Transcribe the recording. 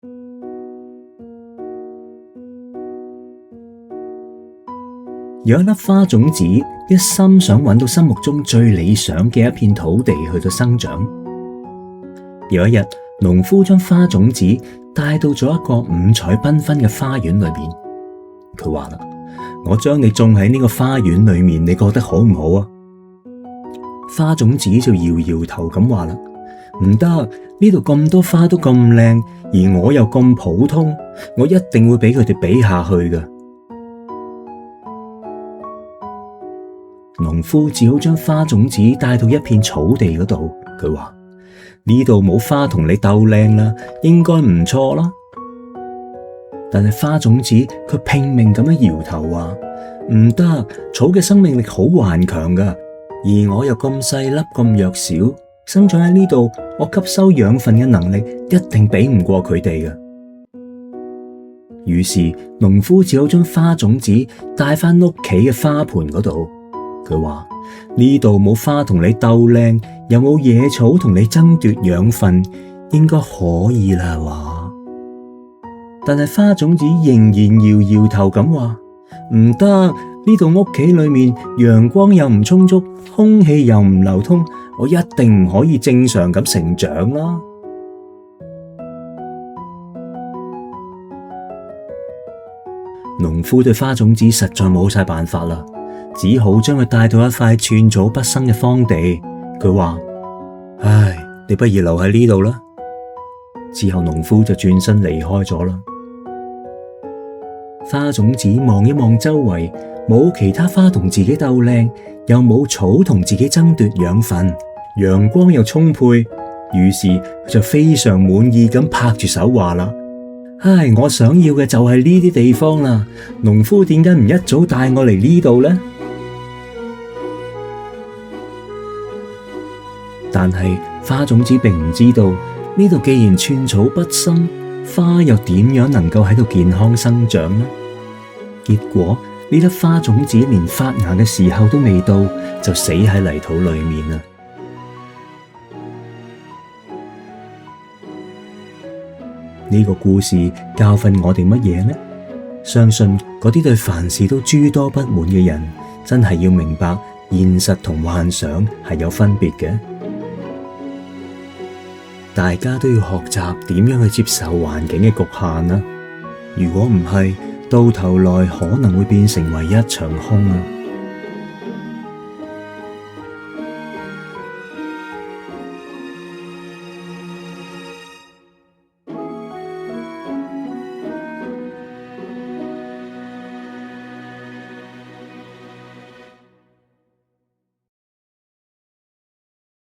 有一粒花種子，一心想揾到心目中最理想嘅一片土地去到生長。有一日，農夫將花種子帶到咗一個五彩繽紛嘅花園裏面。佢話啦：我將你種喺呢個花園裏面，你覺得好唔好啊？花種子就搖搖頭咁話啦：唔得，呢度咁多花都咁靚，而我又咁普通，我一定會俾佢哋比下去㗎。農夫只好將花種子帶到一片草地嗰度，佢話：呢度冇花同你鬥靚啦，應該唔錯啦。但係花種子佢拼命咁樣搖頭話：唔得，草嘅生命力好頑強噶，而我又咁細粒咁弱小，生長喺呢度，我吸收養分嘅能力一定比唔過佢哋噶。於是農夫只好將花種子帶返屋企嘅花盆嗰度。佢話：呢度冇花同你鬥靚，又冇野草同你爭奪養分，應該可以啦話。但係花種子仍然搖搖頭咁話：唔得，呢度屋企裏面陽光又唔充足，空氣又唔流通，我一定唔可以正常咁成長啦。農夫對花種子實在冇晒辦法啦，只好將佢帶到一塊寸草不生嘅荒地。佢話：唉，你不如留喺呢度啦。之後農夫就轉身離開咗啦。花種子望一望周圍，冇其他花同自己鬥靚，又冇草同自己爭奪養分，陽光又充沛，於是佢就非常滿意咁拍住手話啦：唉，我想要嘅就係呢啲地方啦。農夫點解唔一早帶我嚟呢度呢？但係花種子並唔知道，呢度既然寸草不生，花又點樣能夠喺度健康生長呢？結果呢粒花種子連發芽嘅時候都未到，就死喺泥土裏面啦。呢個故事教訓我哋乜嘢呢？相信嗰啲對凡事都諸多不滿嘅人，真係要明白現實同幻想係有分別嘅。大家都要學習點樣去接受環境嘅局限啦。如果唔係，到頭來可能會變成為一場空啊！